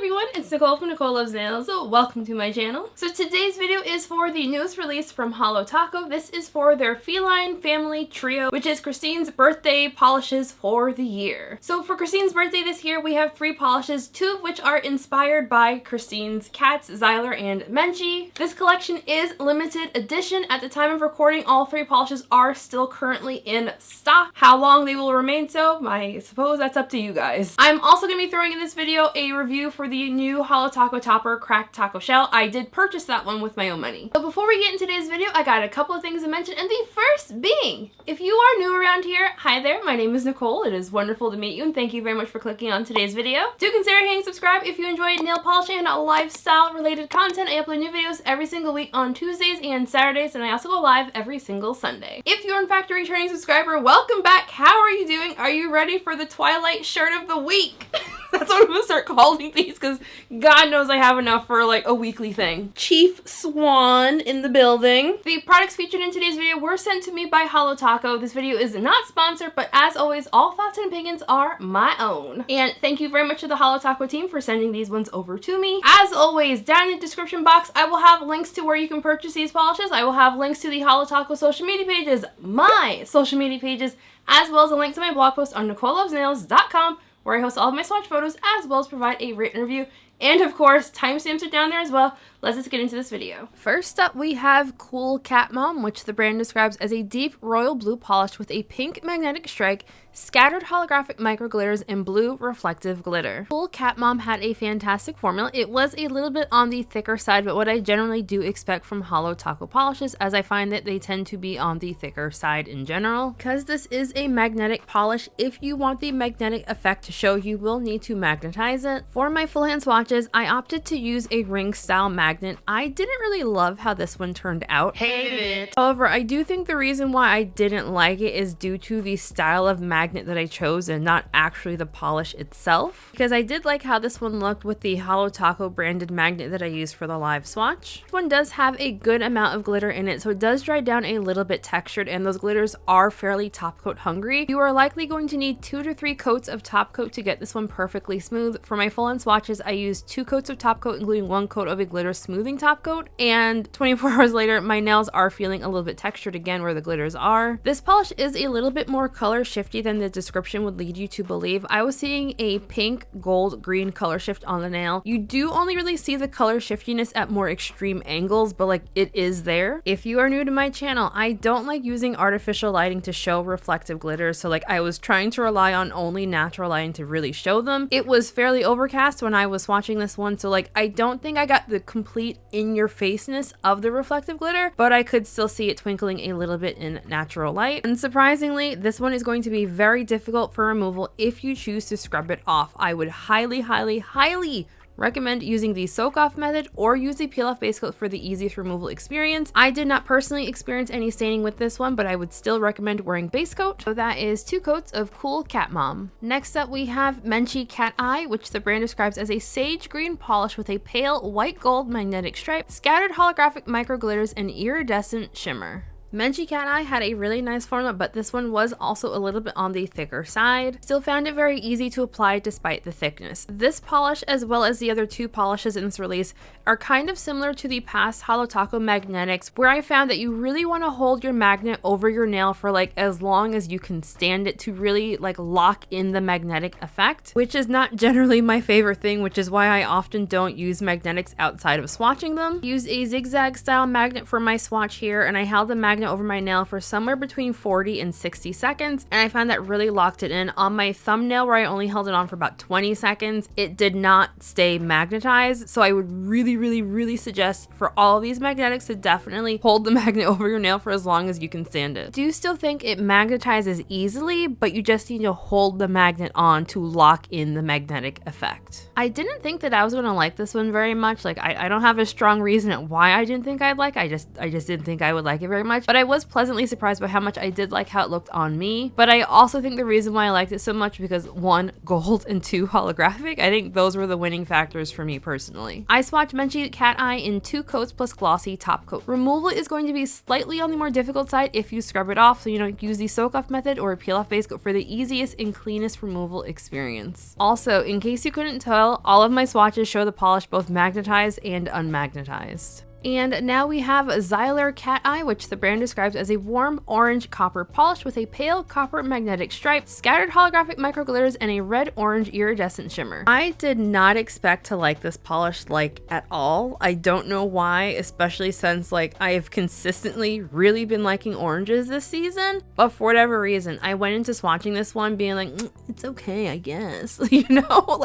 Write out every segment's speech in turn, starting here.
everyone, it's Nicole from Nicole Loves Nails. Welcome to my channel. So today's video is for the newest release from Holo Taco. This is for their Feline Family Trio, which is Christine's birthday polishes for the year. So for Christine's birthday this year, we have 3 polishes, 2 of which are inspired by Christine's cats, Zyler and Menchie. This collection is limited edition. At the time of recording, all 3 polishes are still currently in stock. How long they will remain so, I suppose that's up to you guys. I'm also going to be throwing in this video a review for the new Holo Taco Topper Cracked Taco Shell. I did purchase that one with my own money. So before we get into today's video, I got a couple of things to mention, and the first being, if you are new around here, hi there, my name is Nicole. It is wonderful to meet you, and thank you very much for clicking on today's video. Do consider hitting subscribe if you enjoy nail polishing and lifestyle related content. I upload new videos every single week on Tuesdays and Saturdays, and I also go live every single Sunday. If you're in fact a returning subscriber, welcome back. How are you doing? Are you ready for the Twilight shirt of the week? That's what I'm gonna start calling these, because God knows I have enough for like a weekly thing. Chief Swan in the building. The products featured in today's video were sent to me by Holo Taco. This video is not sponsored, but as always, all thoughts and opinions are my own. And thank you very much to the Holo Taco team for sending these ones over to me. As always, down in the description box, I will have links to where you can purchase these polishes. I will have links to the Holo Taco social media pages, my social media pages, as well as a link to my blog post on NicoleLovesNails.com, where I host all of my swatch photos, as well as provide a written review. And of course, timestamps are down there as well. Let's just get into this video. First up, we have Cool Cat Mom, which the brand describes as a deep royal blue polish with a pink magnetic strike, scattered holographic micro glitters, and blue reflective glitter. Cool Cat Mom had a fantastic formula. It was a little bit on the thicker side, but what I generally do expect from Holo Taco polishes, as I find that they tend to be on the thicker side in general. Because this is a magnetic polish, if you want the magnetic effect to show, you will need to magnetize it. For my full hand swatches, I opted to use a ring style magnet. I didn't really love how this one turned out. Hated it. However, I do think the reason why I didn't like it is due to the style of magnet that I chose and not actually the polish itself. Because I did like how this one looked with the Holo Taco branded magnet that I used for the live swatch. This one does have a good amount of glitter in it, so it does dry down a little bit textured, and those glitters are fairly top coat hungry. You are likely going to need 2 to 3 coats of top coat to get this one perfectly smooth. For my full end swatches, I used 2 coats of top coat, including 1 coat of a glitter smoothing top coat, and 24 hours later, my nails are feeling a little bit textured again where the glitters are. This polish is a little bit more color shifty than the description would lead you to believe. I was seeing a pink, gold, green color shift on the nail. You do only really see the color shiftiness at more extreme angles, but like it is there. If you are new to my channel, I don't like using artificial lighting to show reflective glitters, so like I was trying to rely on only natural lighting to really show them. It was fairly overcast when I was swatching this one, so like I don't think I got the complete in-your-faceness of the reflective glitter, but I could still see it twinkling a little bit in natural light. And surprisingly, this one is going to be very difficult for removal if you choose to scrub it off. I would highly recommend using the soak off method or use the peel off base coat for the easiest removal experience. I did not personally experience any staining with this one, but I would still recommend wearing base coat. So that is 2 coats of Cool Cat Mom. Next up, we have Menchie Cat Eye, which the brand describes as a sage green polish with a pale white gold magnetic stripe, scattered holographic micro glitters, and iridescent shimmer. Menchie Cat Eye had a really nice formula, but this one was also a little bit on the thicker side. Still found it very easy to apply despite the thickness. This polish, as well as the other 2 polishes in this release, are kind of similar to the past Holo Taco magnetics, where I found that you really want to hold your magnet over your nail for like as long as you can stand it to really like lock in the magnetic effect, which is not generally my favorite thing, which is why I often don't use magnetics outside of swatching them. I used a zigzag style magnet for my swatch here, and I held the magnet over my nail for somewhere between 40 and 60 seconds, and I found that really locked it in. On my thumbnail, where I only held it on for about 20 seconds, it did not stay magnetized, so I would really suggest for all of these magnetics to definitely hold the magnet over your nail for as long as you can stand it. I do still think it magnetizes easily, but you just need to hold the magnet on to lock in the magnetic effect. I didn't think that I was going to like this one very much. Like I don't have a strong reason at why I didn't think I'd like. I just didn't think I would like it very much. much, but I was pleasantly surprised by how much I did like how it looked on me. But I also think the reason why I liked it so much because 1, gold, and 2, holographic. I think those were the winning factors for me personally. I swatched Menchie Cat Eye in 2 coats plus glossy top coat. Removal is going to be slightly on the more difficult side if you scrub it off, so you don't use the soak off method or a peel off base coat for the easiest and cleanest removal experience. Also, in case you couldn't tell, all of my swatches show the polish both magnetized and unmagnetized. And now we have Zyler Cat Eye, which the brand describes as a warm orange copper polish with a pale copper magnetic stripe, scattered holographic micro glitters, and a red-orange iridescent shimmer. I did not expect to like this polish at all. I don't know why, especially since I have consistently really been liking oranges this season, but for whatever reason, I went into swatching this one being like, it's okay, I guess. You know,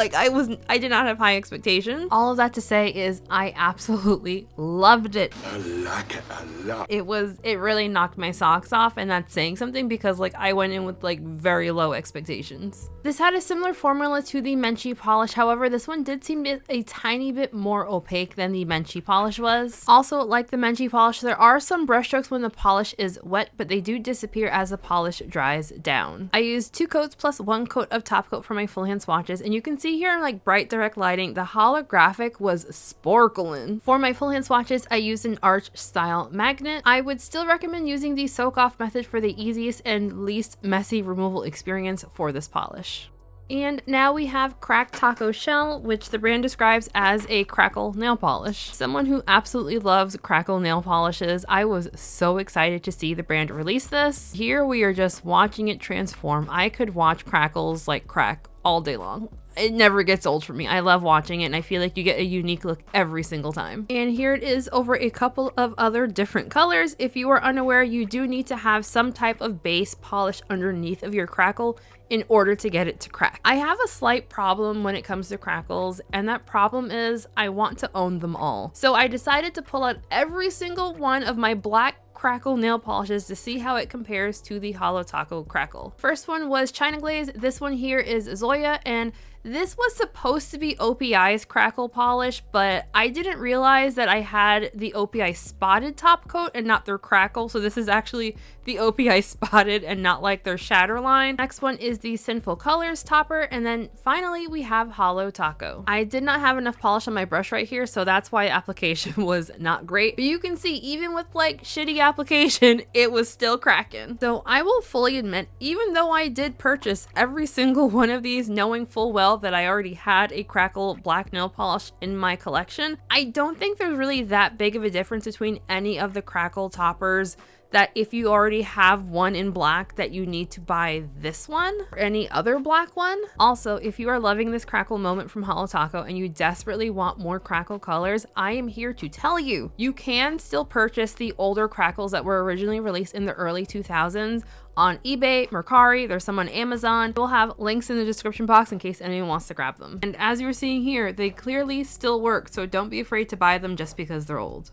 I did not have high expectations. All of that to say is I absolutely loved it. I like it a lot. It really knocked my socks off, and that's saying something because I went in with very low expectations. This had a similar formula to the Menchie polish, however this one did seem a tiny bit more opaque than the Menchie polish was. Also, like the Menchie polish, there are some brush strokes when the polish is wet, but they do disappear as the polish dries down. I used 2 coats plus 1 coat of top coat for my full hand swatches, and you can see here in bright direct lighting, the holographic was sparkling. For my full hand swatches, I used an arch style magnet. I would still recommend using the soak off method for the easiest and least messy removal experience for this polish. And now we have Crack Taco Shell, which the brand describes as a crackle nail polish. Someone who absolutely loves crackle nail polishes, I was so excited to see the brand release this. Here we are just watching it transform. I could watch Crackles crack all day long. It never gets old for me. I love watching it, and I feel like you get a unique look every single time. And here it is over a couple of other different colors. If you are unaware, you do need to have some type of base polish underneath of your crackle in order to get it to crack. I have a slight problem when it comes to crackles, and that problem is I want to own them all. So I decided to pull out every single one of my black crackle nail polishes to see how it compares to the Holo Taco crackle. First one was China Glaze. This one here is Zoya, and this was supposed to be OPI's crackle polish, but I didn't realize that I had the OPI spotted top coat and not their crackle, so this is actually the OPI spotted and not their shatter line. Next one is the Sinful Colors topper, and then finally we have Holo Taco. I did not have enough polish on my brush right here, so that's why application was not great, but you can see even with shitty application, it was still cracking. So I will fully admit, even though I did purchase every single one of these knowing full well that I already had a crackle black nail polish in my collection, I don't think there's really that big of a difference between any of the crackle toppers that if you already have one in black that you need to buy this one or any other black one. Also, if you are loving this crackle moment from Holo Taco and you desperately want more crackle colors, I am here to tell you, you can still purchase the older crackles that were originally released in the early 2000s on eBay, Mercari, there's some on Amazon. We'll have links in the description box in case anyone wants to grab them. And as you're seeing here, they clearly still work, so don't be afraid to buy them just because they're old.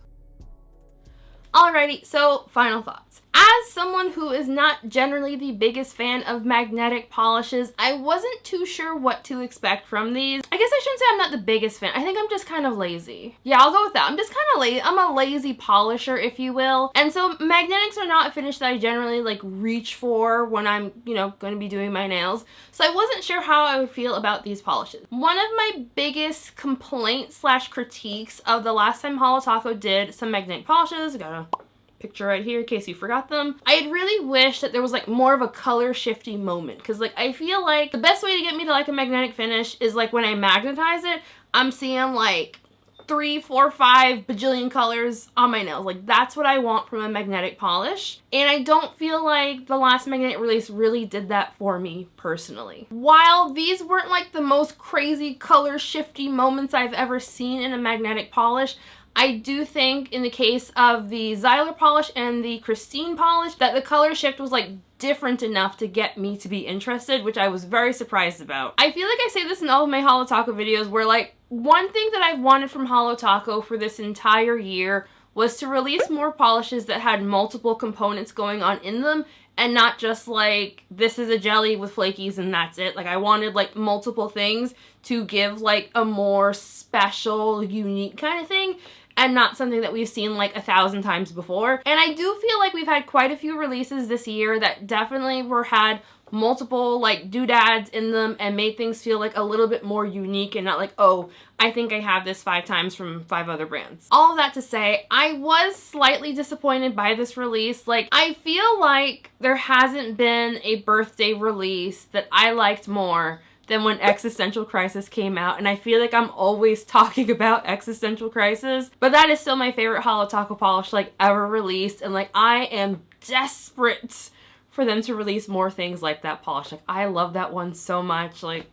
Alrighty, so final thoughts. As someone who is not generally the biggest fan of magnetic polishes, I wasn't too sure what to expect from these. I guess I shouldn't say I'm not the biggest fan. I think I'm just kind of lazy. Yeah, I'll go with that. I'm just kind of lazy. I'm a lazy polisher, if you will. And so magnetics are not a finish that I generally reach for when I'm, going to be doing my nails. So I wasn't sure how I would feel about these polishes. One of my biggest complaints / critiques of the last time Holo Taco did some magnetic polishes, I got a picture right here in case you forgot them. I'd really wish that there was more of a color shifty moment, because I feel like the best way to get me to like a magnetic finish is when I magnetize it, I'm seeing 3, 4, 5 bajillion colors on my nails. That's what I want from a magnetic polish, and I don't feel like the last magnetic release really did that for me personally. While these weren't the most crazy color shifty moments I've ever seen in a magnetic polish, I do think in the case of the Zyler polish and the Christine polish that the color shift was different enough to get me to be interested, which I was very surprised about. I feel like I say this in all of my Holo Taco videos where one thing that I've wanted from Holo Taco for this entire year was to release more polishes that had multiple components going on in them and not just this is a jelly with flakies and that's it. I wanted multiple things to give a more special, unique kind of thing. and not something that we've seen like 1,000 times before. And I do feel like we've had quite a few releases this year that definitely had multiple like doodads in them and made things feel like a little bit more unique and not like, oh, I think I have this 5 times from 5 other brands. All of that to say, I was slightly disappointed by this release. Like, I feel like there hasn't been a birthday release that I liked more than when Existential Crisis came out, and I feel like I'm always talking about Existential Crisis, but that is still my favorite Holo Taco polish like ever released, and like I am desperate for them to release more things like that polish. Like, I love that one so much. Like,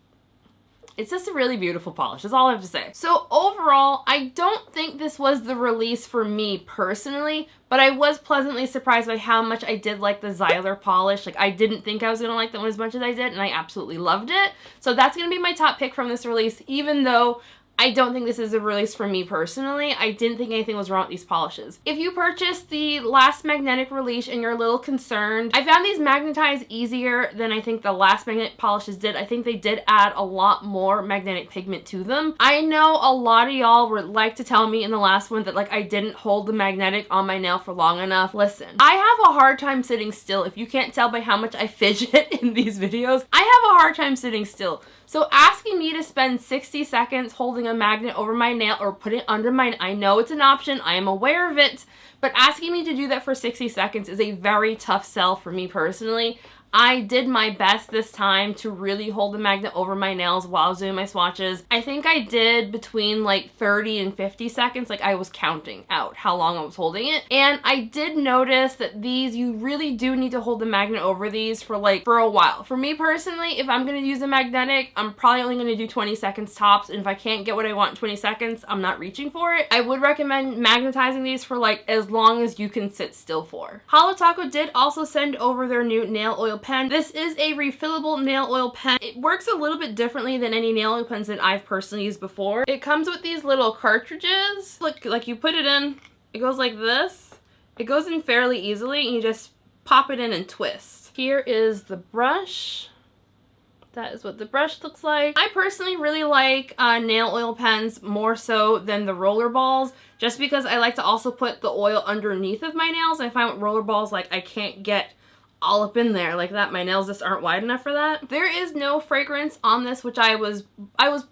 it's just a really beautiful polish. That's all I have to say. So overall, I don't think this was the release for me personally, but I was pleasantly surprised by how much I did like the Zyler polish. Like, I didn't think I was going to like that one as much as I did, and I absolutely loved it. So that's going to be my top pick from this release, even though I don't think this is a release for me personally. I didn't think anything was wrong with these polishes. If you purchased the last magnetic release and you're a little concerned, I found these magnetize easier than I think the last magnetic polishes did. I think they did add a lot more magnetic pigment to them. I know a lot of y'all would like to tell me in the last one that like I didn't hold the magnetic on my nail for long enough. Listen, I have a hard time sitting still. If you can't tell by how much I fidget in these videos, I have a hard time sitting still. So asking me to spend 60 seconds holding a magnet over my nail or put it under mine, I know it's an option, I am aware of it, but asking me to do that for 60 seconds is a very tough sell for me personally. I did my best this time to really hold the magnet over my nails while I was doing my swatches. I think I did between like 30 and 50 seconds. Like, I was counting out how long I was holding it. And I did notice that these, you really do need to hold the magnet over these for a while. For me personally, if I'm going to use a magnetic, I'm probably only going to do 20 seconds tops. And if I can't get what I want in 20 seconds, I'm not reaching for it. I would recommend magnetizing these for like as long as you can sit still for. Holo Taco did also send over their new nail oil pen. This is a refillable nail oil pen. It works a little bit differently than any nail oil pens that I've personally used before. It comes with these little cartridges. Look, like you put it in, it goes like this. It goes in fairly easily and you just pop it in and twist. Here is the brush. That is what the brush looks like. I personally really like nail oil pens more so than the roller balls, just because I like to also put the oil underneath of my nails. I find with roller balls, like, I can't get all up in there like that. My nails just aren't wide enough for that. There is no fragrance on this, which I was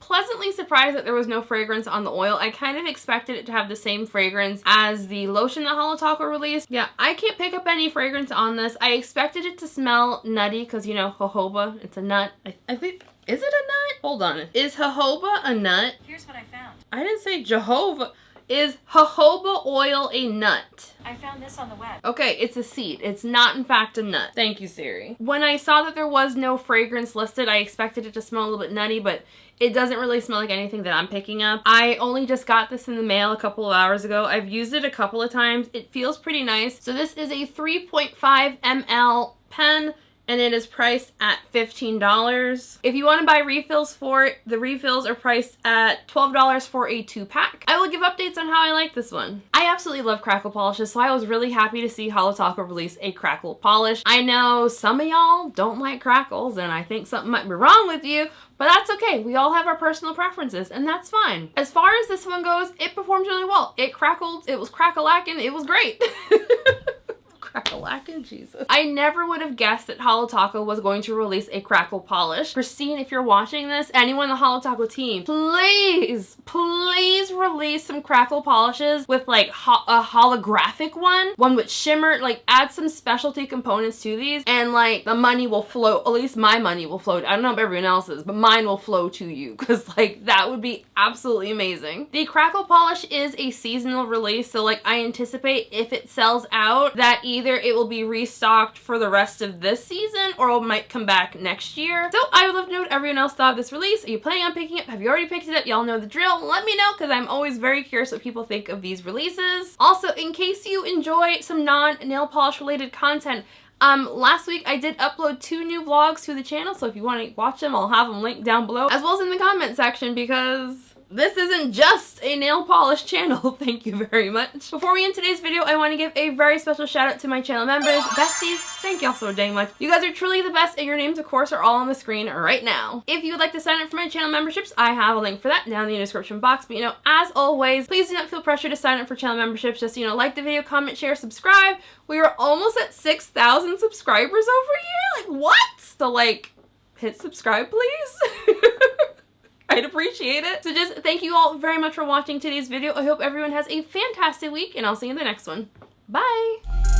pleasantly surprised that there was no fragrance on the oil. I kind of expected it to have the same fragrance as the lotion that Holo Taco released. Yeah, I can't pick up any fragrance on this. I expected it to smell nutty because, you know, jojoba, it's a nut. I think, is it a nut? Hold on. Is jojoba a nut? Here's what I found. I didn't say Jehovah. Is jojoba oil a nut? I found this on the web. Okay, it's a seed. It's not, in fact, a nut. Thank you, Siri. When I saw that there was no fragrance listed, I expected it to smell a little bit nutty, but it doesn't really smell like anything that I'm picking up. I only just got this in the mail a couple of hours ago. I've used it a couple of times. It feels pretty nice. So this is a 3.5 ml pen, and it is priced at $15. If you want to buy refills for it, the refills are priced at $12 for a 2-pack. I will give updates on how I like this one. I absolutely love crackle polishes, so I was really happy to see Holo Taco release a crackle polish. I know some of y'all don't like crackles, and I think something might be wrong with you, but that's okay. We all have our personal preferences, and that's fine. As far as this one goes, it performed really well. It crackled, it was crackle-lacking, it was great. Crackle-lacking, Jesus. I never would have guessed that Holo Taco was going to release a crackle polish. Christine, if you're watching this, anyone on the Holo Taco team, please, please release some crackle polishes with like a holographic one with shimmer. Like, add some specialty components to these, and like the money will flow. At least my money will flow. I don't know about everyone else's, but mine will flow to you, because like that would be absolutely amazing. The crackle polish is a seasonal release, so like I anticipate if it sells out that either it will be restocked for the rest of this season or it might come back next year. So I would love to know what everyone else thought of this release. Are you planning on picking it? Have you already picked it up? Y'all know the drill. Let me know, because I'm always very curious what people think of these releases. Also, in case you enjoy some non-nail polish related content, last week I did upload 2 new vlogs to the channel, so if you want to watch them, I'll have them linked down below, as well as in the comment section, because this isn't just a nail polish channel. Thank you very much. Before we end today's video, I want to give a very special shout out to my channel members, besties. Thank y'all so dang much. You guys are truly the best, and your names, of course, are all on the screen right now. If you would like to sign up for my channel memberships, I have a link for that down in the description box. But, you know, as always, please do not feel pressure to sign up for channel memberships. Just, you know, like the video, comment, share, subscribe. We are almost at 6,000 subscribers over here. Like, what? So, like, hit subscribe, please. I'd appreciate it. So just thank you all very much for watching today's video. I hope everyone has a fantastic week, and I'll see you in the next one. Bye!